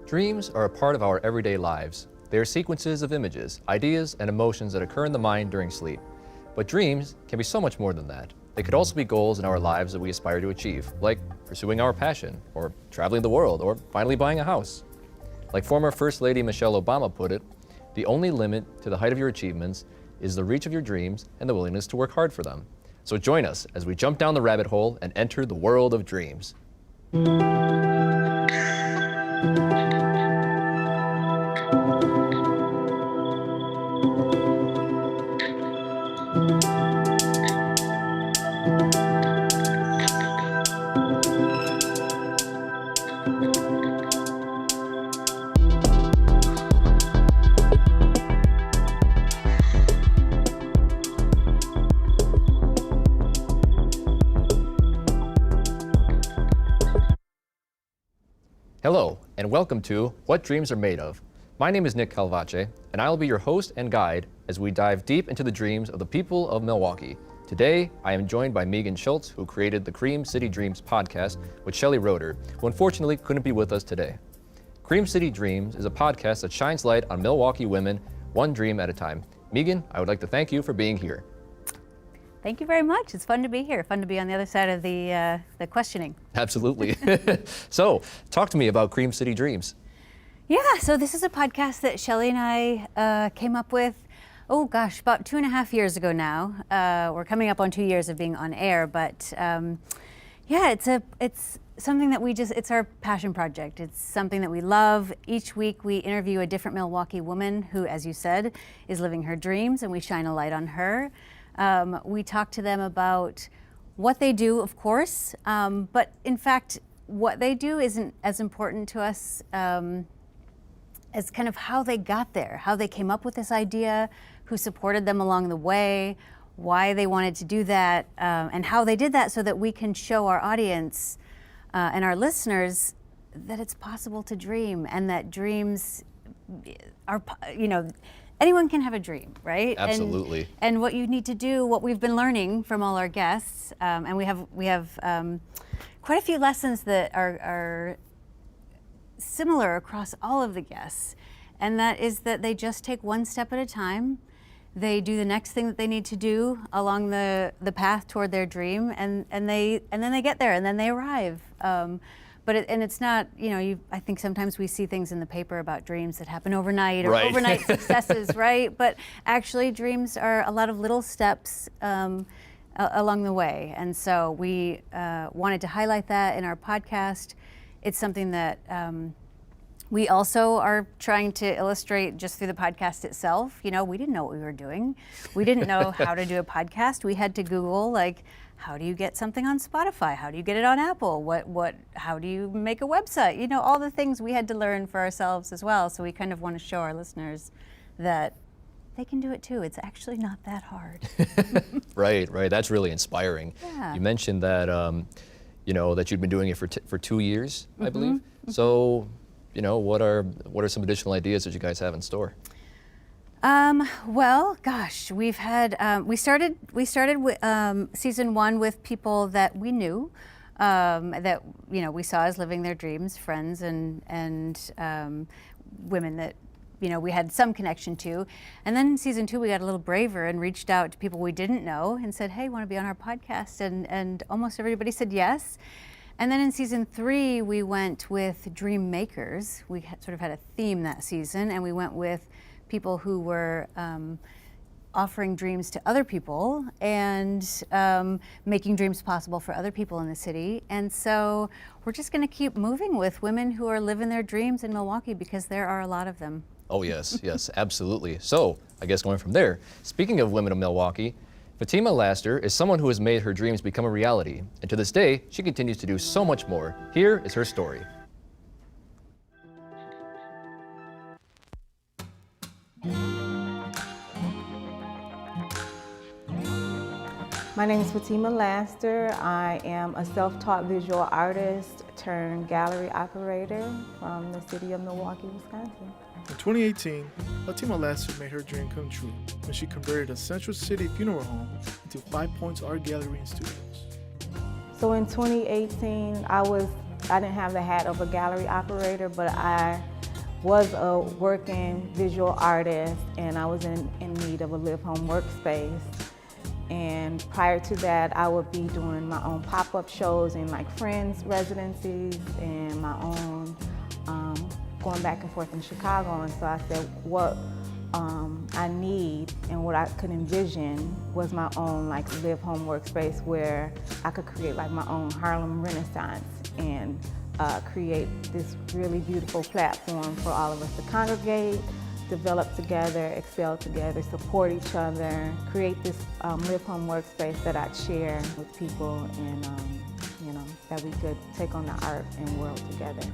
Dreams are a part of our everyday lives. They are sequences of images, ideas, and emotions that occur in the mind during sleep. But dreams can be so much more than that. They could also be goals in our lives that we aspire to achieve, like pursuing our passion, or traveling the world, or finally buying a house. Like former First Lady Michelle Obama put it, the only limit to the height of your achievements is the reach of your dreams and the willingness to work hard for them. So join us as we jump down the rabbit hole and enter the world of dreams. Hello, and welcome to What Dreams Are Made Of. My name is Nick Calvache, and I will be your host and guide as we dive deep into the dreams of the people of Milwaukee. Today, I am joined by Megan Schultz, who created the Cream City Dreams podcast with Shelley Roeder, who unfortunately couldn't be with us today. Cream City Dreams is a podcast that shines light on Milwaukee women, one dream at a time. Megan, I would like to thank you for being here. Thank you very much. It's fun to be here. Fun to be on the other side of the questioning. Absolutely. So, talk to me about Cream City Dreams. Yeah, so this is a podcast that Shelley and I came up with, about 2.5 years ago now. We're coming up on 2 years of being on air, but it's something that it's our passion project. It's something that we love. Each week we interview a different Milwaukee woman who, as you said, is living her dreams, and we shine a light on her. We talk to them about what they do, of course, but in fact, what they do isn't as important to us as kind of how they got there, how they came up with this idea, who supported them along the way, why they wanted to do that, and how they did that so that we can show our audience and our listeners that it's possible to dream, and that dreams are, anyone can have a dream, right? Absolutely. And what you need to do, what we've been learning from all our guests, and we have quite a few lessons that are similar across all of the guests, and that is that they just take one step at a time. They do the next thing that they need to do along the path toward their dream, and then they get there, and then they arrive. But it's not, I think sometimes we see things in the paper about dreams that happen overnight or overnight successes, right? But actually dreams are a lot of little steps along the way. And so we wanted to highlight that in our podcast. It's something that we also are trying to illustrate just through the podcast itself. We didn't know what we were doing. We didn't know how to do a podcast. We had to Google, how do you get something on Spotify? How do you get it on Apple? How do you make a website? All the things we had to learn for ourselves as well. So we kind of want to show our listeners that they can do it too. It's actually not that hard. Right. That's really inspiring. Yeah. You mentioned that, that you'd been doing it for 2 years, I believe. Mm-hmm. So, what are some additional ideas that you guys have in store? We've had, we started with, season 1 with people that we knew, that, we saw as living their dreams, friends and women that, we had some connection to. And then in season 2, we got a little braver and reached out to people we didn't know and said, hey, want to be on our podcast? And almost everybody said yes. And then in season 3, we went with dream makers. We sort of had a theme that season, and we went with people who were offering dreams to other people and making dreams possible for other people in the city. And so we're just going to keep moving with women who are living their dreams in Milwaukee, because there are a lot of them. Oh, yes, absolutely. So I guess going from there, speaking of women of Milwaukee, Fatima Laster is someone who has made her dreams become a reality. And to this day, she continues to do so much more. Here is her story. My name is Fatima Laster. I am a self-taught visual artist turned gallery operator from the city of Milwaukee, Wisconsin. In 2018, Fatima Laster made her dream come true when she converted a Central City funeral home into 5 Points Art Gallery and Studios. So in 2018, I didn't have the hat of a gallery operator, but I was a working visual artist, and I was in need of a live-home workspace. And prior to that, I would be doing my own pop-up shows in like friends' residencies and my own going back and forth in Chicago. And so I said, what I need and what I could envision was my own like live-home workspace where I could create like my own Harlem Renaissance and create this really beautiful platform for all of us to congregate, develop together, excel together, support each other, create this live-home workspace that I'd share with people, and you know, that we could take on the art and world together.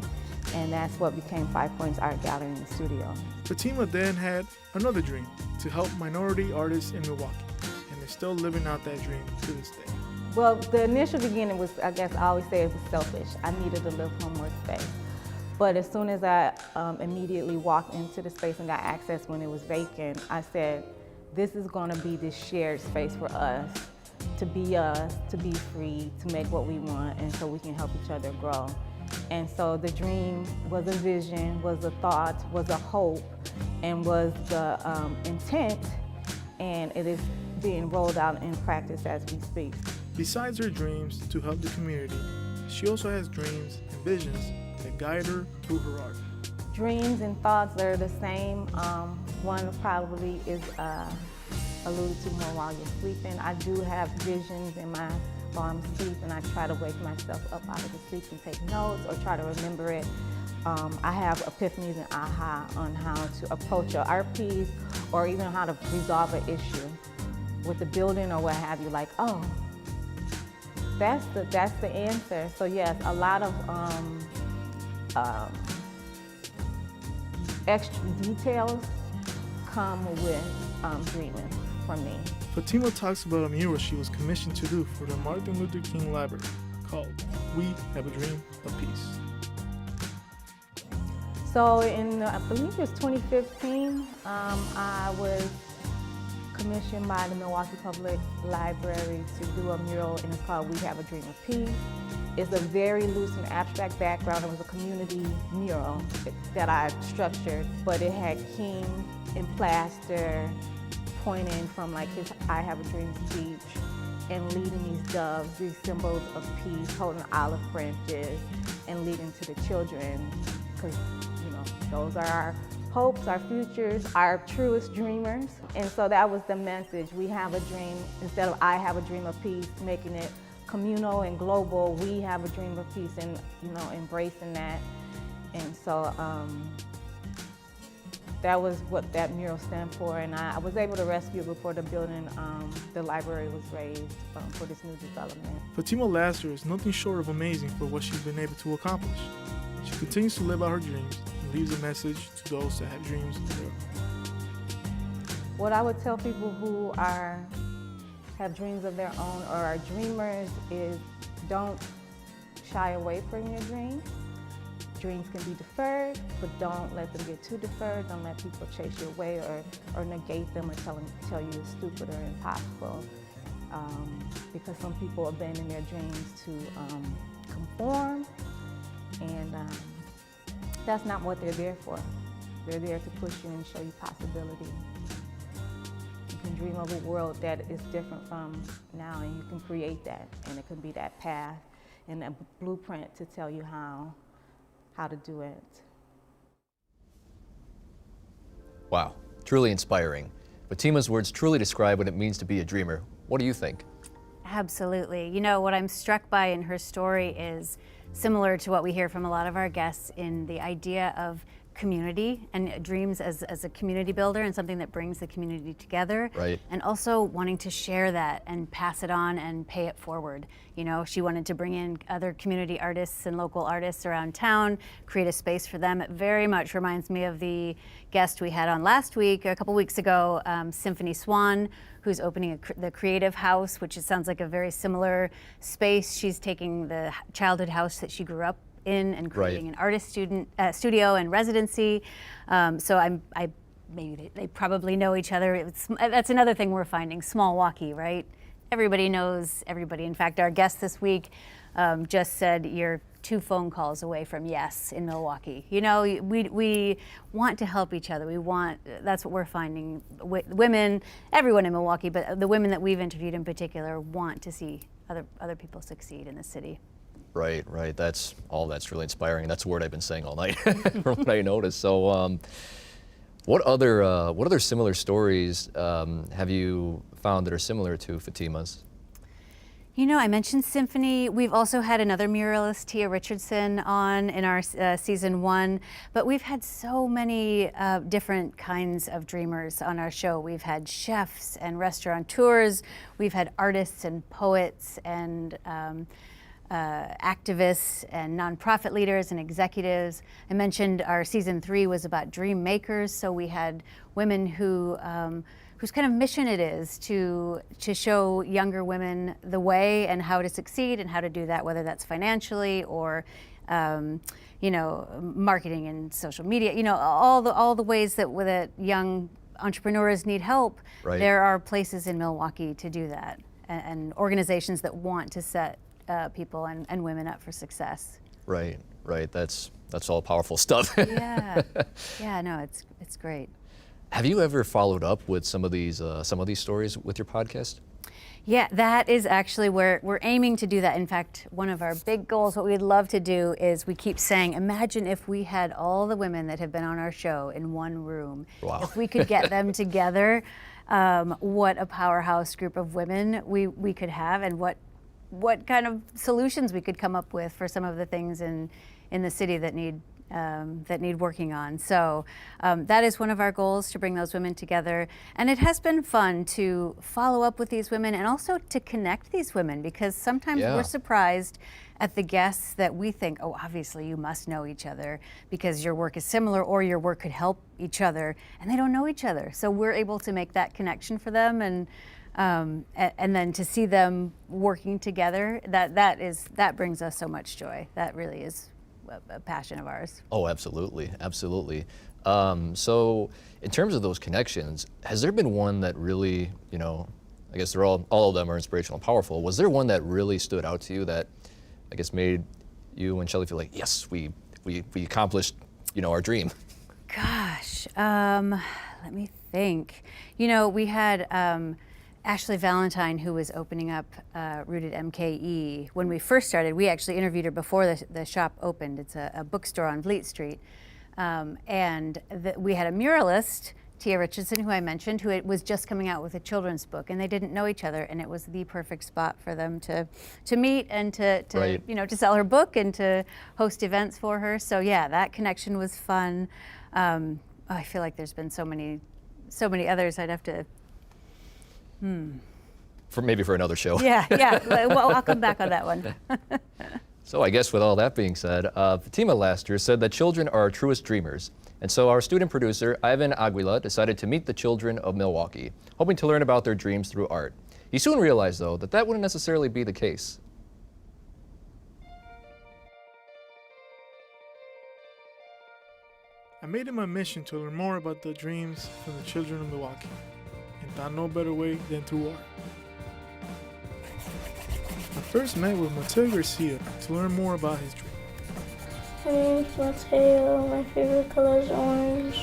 And that's what became 5 Points Art Gallery and Studio. Fatima then had another dream to help minority artists in Milwaukee, and is still living out that dream to this day. Well, the initial beginning was, I guess I always say it was selfish. I needed a live-home workspace. But as soon as I immediately walked into the space and got access when it was vacant, I said, this is gonna be this shared space for us, to be free, to make what we want, and so we can help each other grow. And so the dream was a vision, was a thought, was a hope, and was the intent, and it is being rolled out in practice as we speak. Besides her dreams to help the community, she also has dreams and visions that guide her through her art. Dreams and thoughts are the same. One probably is alluded to more while you're sleeping. I do have visions in my while I'm asleep, and I try to wake myself up out of the sleep and take notes or try to remember it. I have epiphanies and aha on how to approach an art piece or even how to resolve an issue with the building or what have you, like, oh, that's the answer. So yes, a lot of extra details come with dreaming for me. Fatima talks about a mural she was commissioned to do for the Martin Luther King Library called We Have a Dream of Peace. So in, I believe it was 2015, I was commissioned by the Milwaukee Public Library to do a mural, and it's called We Have a Dream of Peace. It's a very loose and abstract background. It was a community mural that I structured, but it had King in plaster pointing from like his I Have a Dream speech and leading these doves, these symbols of peace, holding olive branches and leading to the children, because you know, those are our hopes, our futures, our truest dreamers. And so that was the message. We have a dream. Instead of I have a dream of peace, making it communal and global, we have a dream of peace, and you know, embracing that. And so that was what that mural stands for, and I was able to rescue it before the building, the library was raised for this new development. Fatima Laster is nothing short of amazing for what she's been able to accomplish. She continues to live out her dreams and leaves a message to those that have dreams of their own. What I would tell people who have dreams of their own or are dreamers is don't shy away from your dreams. Dreams can be deferred, but don't let them get too deferred. Don't let people chase you away or negate them or tell you you're stupid or impossible. Because some people abandon their dreams to conform, and that's not what they're there for. They're there to push you and show you possibility. You can dream of a world that is different from now, and you can create that, and it can be that path and that blueprint to tell you how to do it. Wow, truly inspiring. Fatima's words truly describe what it means to be a dreamer. What do you think? Absolutely. You know, what I'm struck by in her story is similar to what we hear from a lot of our guests in the idea of community and dreams as a community builder and something that brings the community together. Right. And also wanting to share that and pass it on and pay it forward. You know, she wanted to bring in other community artists and local artists around town, create a space for them. It very much reminds me of the guest we had on last week, a couple weeks ago, Symphony Swan, who's opening the Creative House, which sounds like a very similar space. She's taking the childhood house that she grew up in and creating an artist studio and residency. So maybe they probably know each other. That's another thing we're finding, Small-Walkie, right? Everybody knows everybody. In fact, our guest this week just said you're 2 phone calls away from yes in Milwaukee. You know, we want to help each other. That's what we're finding. Women, everyone in Milwaukee, but the women that we've interviewed in particular want to see other people succeed in the city. Right. That's really inspiring. That's a word I've been saying all night from what I noticed. So, what other similar stories have you found that are similar to Fatima's? You know, I mentioned symphony. We've also had another muralist, Tia Richardson, on in our season 1. But we've had so many different kinds of dreamers on our show. We've had chefs and restaurateurs. We've had artists and poets and activists and nonprofit leaders and executives. I mentioned our season 3 was about dream makers, so we had women whose kind of mission it is to show younger women the way and how to succeed and how to do that, whether that's financially or you know, marketing and social media, you know, all the ways that young entrepreneurs need help. Right. There are places in Milwaukee to do that, and organizations that want to set people and women up for success. Right. That's all powerful stuff. Yeah, no, it's great. Have you ever followed up with some of these stories with your podcast? Yeah, that is actually where we're aiming to do that. In fact, one of our big goals, what we'd love to do is we keep saying, imagine if we had all the women that have been on our show in one room. Wow. If we could get them together, what a powerhouse group of women we could have, and what kind of solutions we could come up with for some of the things in the city that need working on. So that is one of our goals, to bring those women together. And it has been fun to follow up with these women and also to connect these women, because sometimes we're surprised at the guests that we think, oh, obviously you must know each other because your work is similar or your work could help each other, and they don't know each other. So we're able to make that connection for them, and then to see them working together, that brings us so much joy. That really is a passion of ours. Oh, absolutely. So in terms of those connections, has there been one that really, you know, I guess all of them are inspirational and powerful. Was there one that really stood out to you that I guess made you and Shelley feel like, yes, we accomplished, you know, our dream? Gosh, let me think. You know, we had Ashley Valentine, who was opening up Rooted MKE. When we first started, we actually interviewed her before the shop opened. It's a bookstore on Vliet Street. And we had a muralist, Tia Richardson, who I mentioned, who was just coming out with a children's book, and they didn't know each other, and it was the perfect spot for them to meet and to Right. you know, to sell her book and to host events for her. So yeah, that connection was fun. I feel like there's been so many others. I'd have to. For another show. Yeah. Well, I'll come back on that one. So I guess with all that being said, Fatima last year said that children are our truest dreamers. And so our student producer, Ivan Aguila, decided to meet the children of Milwaukee, hoping to learn about their dreams through art. He soon realized, though, that wouldn't necessarily be the case. I made it my mission to learn more about the dreams from the children of Milwaukee, and thought no better way than through art. I first met with Aguila-Garcia to learn more about his dream. My name's Mateo. My favorite color is orange.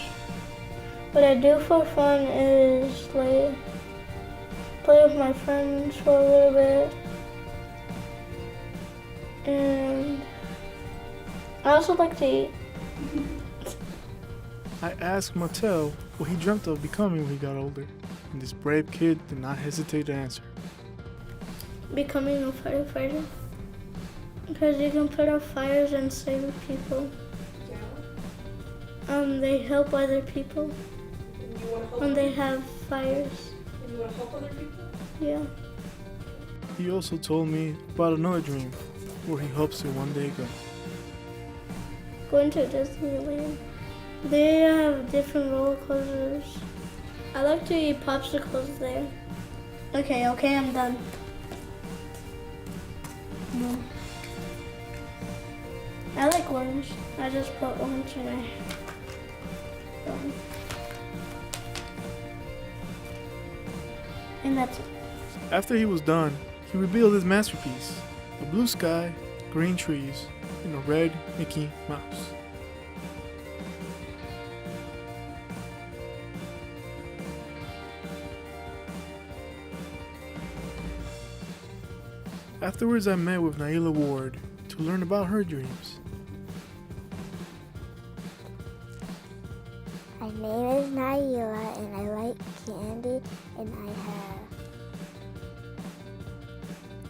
What I do for fun is play with my friends for a little bit. And I also like to eat. I asked Mateo what he dreamt of becoming when he got older, and this brave kid did not hesitate to answer. Becoming a firefighter. Because you can put out fires and save people. They help other people when they have fires. And you want to help other people? Yeah. He also told me about another dream where he hopes to one day go. Going to Disneyland. They have different roller coasters. I like to eat popsicles there. Okay, I'm done. No. I like orange. I just put orange in my phone. And that's it. After he was done, he revealed his masterpiece, a blue sky green trees, and a red Mickey Mouse. Afterwards, I met with Naila Ward to learn about her dreams. My name is Naila and I like candy and I have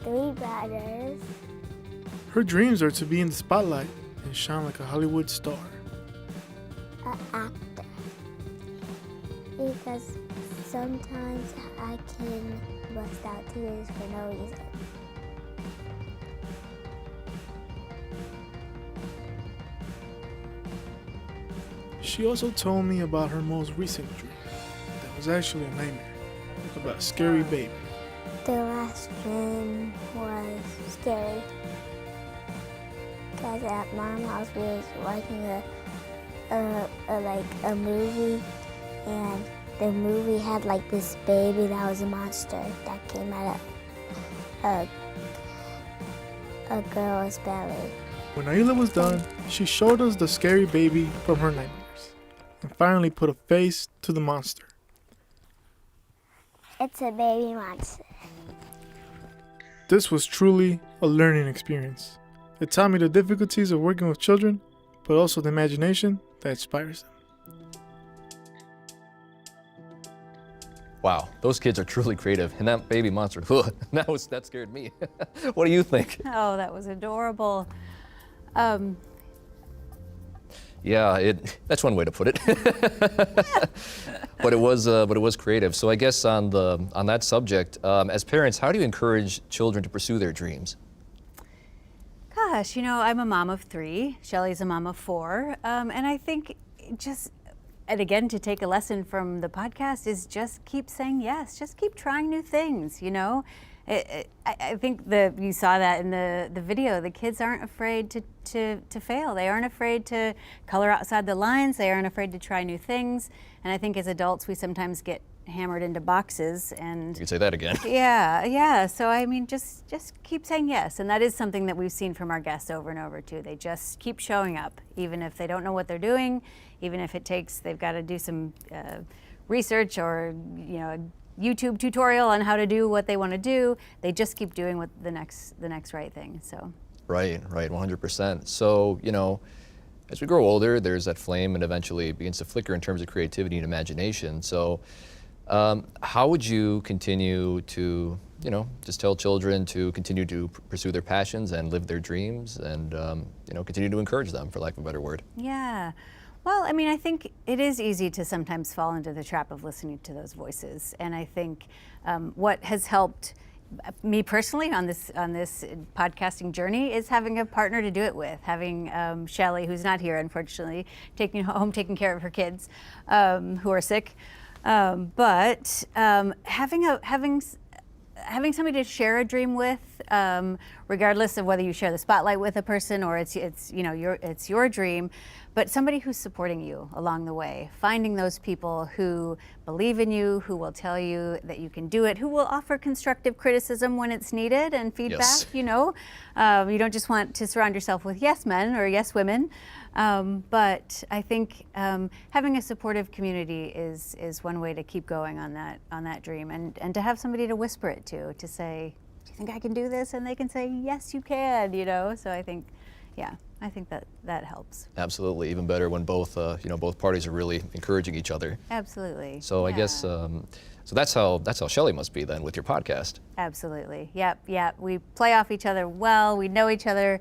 3 brothers. Her dreams are to be in the spotlight and shine like a Hollywood star. An actor. Because sometimes I can bust out tears for no reason. She also told me about her most recent dream that was actually a nightmare about a scary baby. The last dream was scary. Because at Mom's house we was watching a movie, and the movie had like this baby that was a monster that came out of a girl's belly. When Naila was done, she showed us the scary baby from her nightmares and finally put a face to the monster. It's a baby monster. This was truly a learning experience. It taught me the difficulties of working with children, but also the imagination that inspires them. Wow, those kids are truly creative. And that baby monster, that scared me. What do you think? Oh, that was adorable. Yeah, that's one way to put it. But it was creative. So I guess on that subject, as parents, how do you encourage children to pursue their dreams? Gosh, I'm a mom of 3. Shelly's a mom of 4. And I think and again, to take a lesson from the podcast is just keep saying yes. Just keep trying new things, I think you saw that in the video. The kids aren't afraid to fail. They aren't afraid to color outside the lines. They aren't afraid to try new things. And I think as adults, we sometimes get hammered into boxes. And You could say that again. yeah. So I mean, just keep saying yes. And that is something that we've seen from our guests over and over too. They just keep showing up, even if they don't know what they're doing, even if they've got to do some research or a YouTube tutorial on how to do what they want to do. They just keep doing what the next right thing. So. Right, 100%. So, as we grow older, there's that flame and eventually begins to flicker in terms of creativity and imagination. So, how would you continue to, just tell children to continue to pursue their passions and live their dreams and, continue to encourage them, for lack of a better word? Yeah. Well, I mean, I think it is easy to sometimes fall into the trap of listening to those voices. And I think what has helped me personally on this podcasting journey is having a partner to do it with, having Shelly, who's not here, unfortunately, taking care of her kids who are sick. But having somebody to share a dream with, regardless of whether you share the spotlight with a person or it's your dream, but somebody who's supporting you along the way, finding those people who believe in you, who will tell you that you can do it, who will offer constructive criticism when it's needed and feedback. Yes. You don't just want to surround yourself with yes men or yes women. But I think having a supportive community is one way to keep going on that dream, and to have somebody to whisper it to say, do you think I can do this? And they can say, yes, you can, So I think that helps. Absolutely, even better when both parties are really encouraging each other. Absolutely. So I guess, so that's how Shelly must be then with your podcast. Absolutely. Yep. We play off each other well. We know each other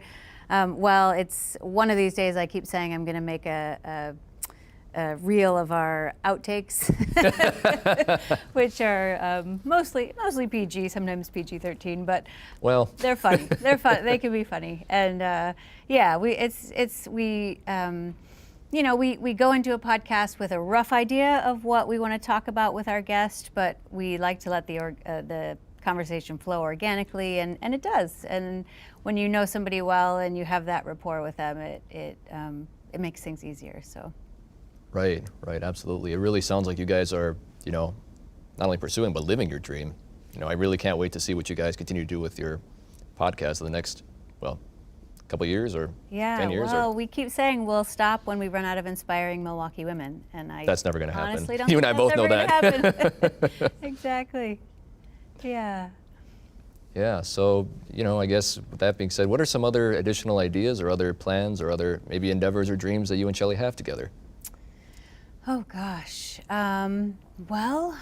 well. It's one of these days I keep saying I'm going to make a reel of our outtakes, which are mostly PG, sometimes PG-13, but they're funny. They're fun. They can be funny, and we go into a podcast with a rough idea of what we want to talk about with our guest, but we like to let the conversation flow organically, and it does. And when you know somebody well and you have that rapport with them, it makes things easier. So. Right, absolutely. It really sounds like you guys are, not only pursuing but living your dream. I really can't wait to see what you guys continue to do with your podcast in the next, couple years or 10 years? Well, or we keep saying we'll stop when we run out of inspiring Milwaukee women, and I that's never going to happen. honestly don't You and think I both know that's that. ever gonna happen. Exactly. Yeah. Yeah, so, I guess with that being said, what are some other additional ideas or other plans or other maybe endeavors or dreams that you and Shelly have together? Oh gosh. Well,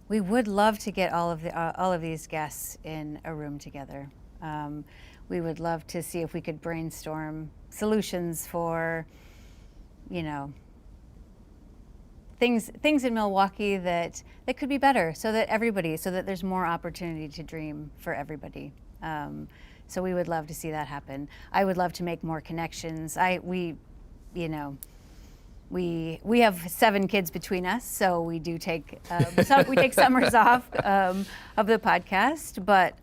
we would love to get all of these guests in a room together. We would love to see if we could brainstorm solutions for, things in Milwaukee that could be better, so that there's more opportunity to dream for everybody. So we would love to see that happen. I would love to make more connections. We have 7 kids between us, so we do take we take summers off of the podcast, but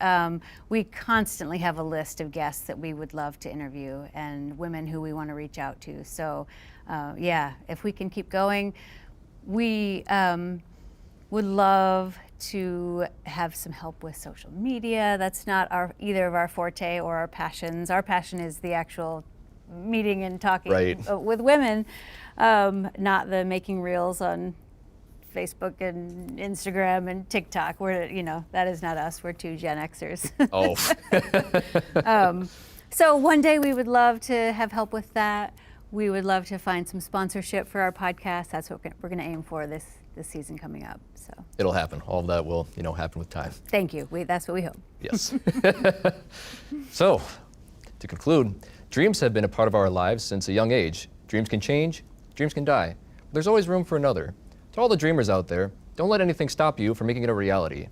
we constantly have a list of guests that we would love to interview and women who we want to reach out to. So if we can keep going, we would love to have some help with social media. That's not either of our forte or our passions. Our passion is the actual meeting and talking with women, not the making reels on Facebook and Instagram and TikTok. That is not us. We're 2 Gen Xers. Oh. So one day we would love to have help with that. We would love to find some sponsorship for our podcast. That's what we're going to aim for this season coming up. So It'll happen. All of that will, happen with time. Thank you. That's what we hope. Yes. So, to conclude, dreams have been a part of our lives since a young age. Dreams can change, dreams can die. But there's always room for another. To all the dreamers out there, don't let anything stop you from making it a reality.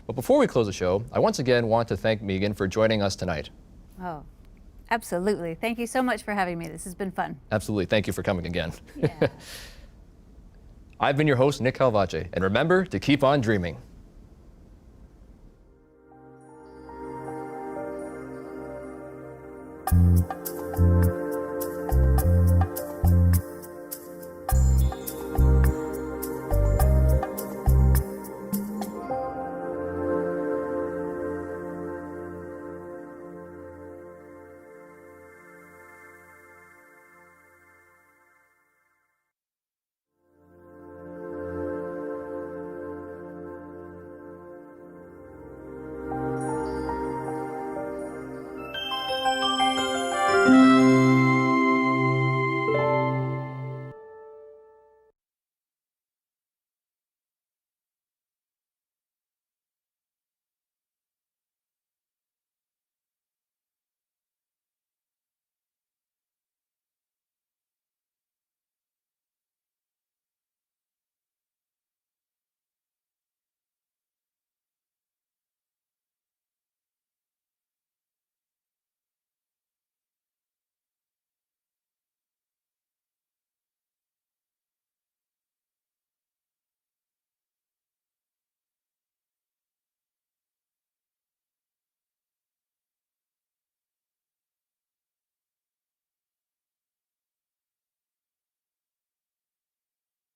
But before we close the show, I once again want to thank Megan for joining us tonight. Oh, absolutely. Thank you so much for having me. This has been fun. Absolutely. Thank you for coming again. Yeah. I've been your host, Nick Calvache, and remember to keep on dreaming. Thank you.